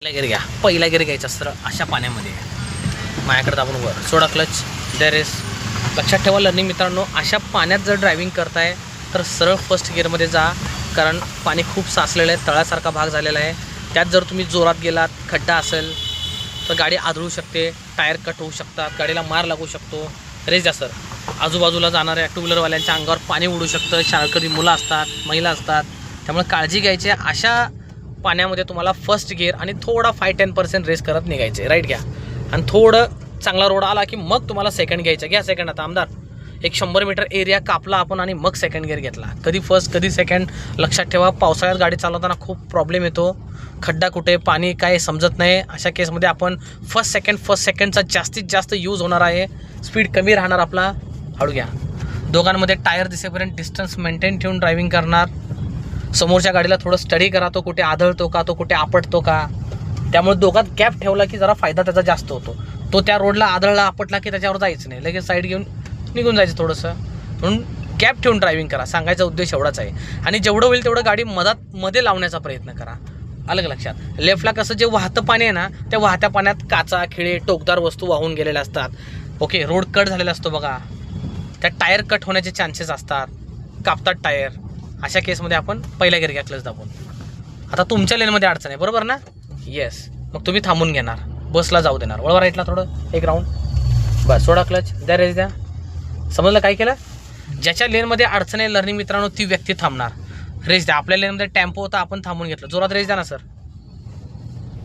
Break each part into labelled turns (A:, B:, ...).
A: पहिला गिअर घ्या. पहिला गिअर घ्यायचा असतं अशा पाण्यामध्ये. माझ्याकडे दाबून वर सोडा क्लच. There is. लक्षात ठेवा लर्निंग मित्रांनो, अशा पाण्यात जर ड्रायव्हिंग करताय तर सरळ फर्स्ट गिअरमध्ये जा, कारण पाणी खूप साचलेलं आहे, तळासारखा भाग झालेला आहे. त्यात जर तुम्ही जोरात गेलात, खड्डा असेल तर गाडी आदळू शकते, टायर कट होऊ शकतात, गाडीला मार लागू शकतो. रेस द्या सर. आजूबाजूला जाणाऱ्या टू व्हीलरवाल्यांच्या अंगावर पाणी उडू शकतं. शाळकरी मुलं असतात, महिला असतात, त्यामुळे काळजी घ्यायची. अशा पाण्यामध्ये तुम्हाला फर्स्ट गिअर आणि थोडा 5-10% रेस करत निघायचे. राईट घ्या. आणि थोडं चांगला रोड आला की मग तुम्हाला सेकंड घ्यायचं. घ्या सेकंड. आता आमदार एक 100 मीटर एरिया कापला आपण आणि मग सेकंड गिअर घेतला. कधी फर्स्ट कधी सेकंड. लक्षात ठेवा, पावसाळ्यात गाडी चालवताना खूप प्रॉब्लेम येतो. खड्डा कुठे, पाणी काय समजत नाही. अशा केसमध्ये आपण फर्स्ट सेकंडचा जास्तीत जास्त यूज होणार आहे. स्पीड कमी राहणार आपला. हळू घ्या. दोघांमध्ये टायर दिसेपर्यंत डिस्टन्स मेंटेन ठेवून ड्रायव्हिंग करणार. समोरच्या गाडीला थोडं स्टडी करा, तो कुठे आदळतो का, तो कुठे आपटतो का. त्यामुळे दोघात गॅप ठेवला की जरा फायदा त्याचा जास्त होतो. तो त्या रोडला आदळला, आपटला की त्याच्यावर जायचं नाही, लगेच साईड घेऊन निघून जायचं थोडंसं. म्हणून गॅप ठेवून ड्रायव्हिंग करा. सांगायचा उद्देश एवढाच आहे. आणि जेवढं होईल तेवढं गाडी मध्ये लावण्याचा प्रयत्न करा. अलग लक्षात. लेफ्टला कसं जे वाहतं पाणी आहे ना, त्या वाहत्या पाण्यात काचा, खिळे, टोकदार वस्तू वाहून गेलेल्या असतात. ओके, रोड कट झालेला असतो बघा, त्या टायर कट होण्याचे चान्सेस असतात, कापतात टायर. अशा केसमध्ये आपण पहिला गिअर घ्या क्लच दाबून. आता तुमच्या लेनमध्ये अडचण आहे, बरोबर ना? येस. मग तुम्ही थांबून घेणार, बसला जाऊ देणार. वळवा राईटला थोडं एक राऊंड, बस. सोडा क्लच. द्या रेस द्या. समजलं काय केलं? ज्याच्या लेनमध्ये अडचण आहे लर्निंग मित्रांनो, ती व्यक्ती थांबणार. रेस द्या. आपल्या लेनमध्ये टेम्पो होता, आपण थांबून घेतलं. जोरात रेस द्या ना सर.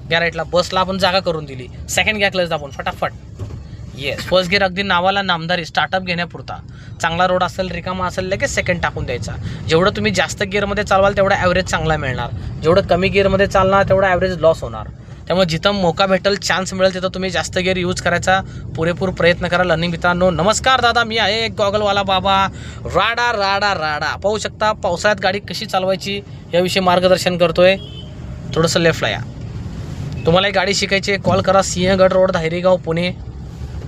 A: घ्या राईटला. बसला आपण जागा करून दिली. सेकंड घ्या क्लच दाबून फटाफट. येस. फर्स्ट गिअर अगदी नावाला नामदारी, स्टार्टअप घेण्यापुरता. चांगला रोड असेल, रिकामा असेल, लगेच सेकंड टाकून द्यायचा. जेवढं तुम्ही जास्त गिअरमध्ये चालवाल तेवढा ॲव्हरेज चांगला मिळणार. जेवढं कमी गिअरमध्ये चालणार तेवढा ॲव्हरेज लॉस होणार. त्यामुळे जिथं मोका भेटेल, चान्स मिळेल, तिथं तुम्ही जास्त गिअर यूज करायचा पुरेपूर प्रयत्न करा लर्निंग मित्रांनो. नमस्कार दादा, मी आहे एक गॉगलवाला बाबा. राडा राडा राडा पाहू शकता. पावसाळ्यात गाडी कशी चालवायची याविषयी मार्गदर्शन करतोय. थोडंसं लेफ्टला या. तुम्हाला एक गाडी शिकायची आहे, कॉल करा. सिंहगड रोड, धायरीगाव, पुणे.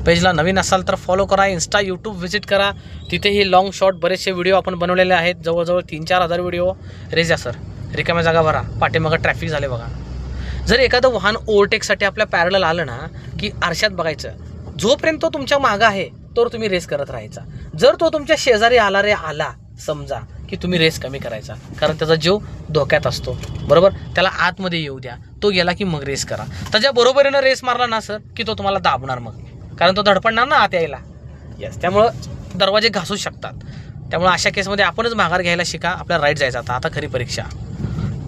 A: पेजला नवीन असाल तर फॉलो करा. इन्स्टा, यूट्यूब व्हिजिट करा. तिथेही लॉंग शॉर्ट बरेचसे व्हिडिओ आपण बनवलेले आहेत, जवळजवळ 3-4 हजार व्हिडिओ. रेस द्या सर. रिकाम्या जागा भरा. पाठीमागं ट्रॅफिक झाले बघा. जर एखादं वाहन ओव्हरटेकसाठी आपल्या पॅरलल आलं ना, की आरशात बघायचं. जोपर्यंत तो तुमच्या मागं आहे तोवर तुम्ही रेस करत राहायचा. जर तो तुमच्या शेजारी आला समजा की तुम्ही रेस कमी करायचा, कारण त्याचा जीव धोक्यात असतो, बरोबर. त्याला आतमध्ये येऊ द्या. तो गेला की मग रेस करा. त्याच्या बरोबरीनं रेस मारला ना सर की तो तुम्हाला दाबणार मग, कारण तो धडपडणार ना आत यायला. येस. त्यामुळं दरवाजे घासू शकतात. त्यामुळे अशा केसमध्ये आपणच माघार घ्यायला शिका. आपल्याला राईट जायचं. आता खरी परीक्षा.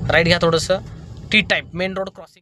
A: राईट घ्या थोडंसं. T type main road crossing.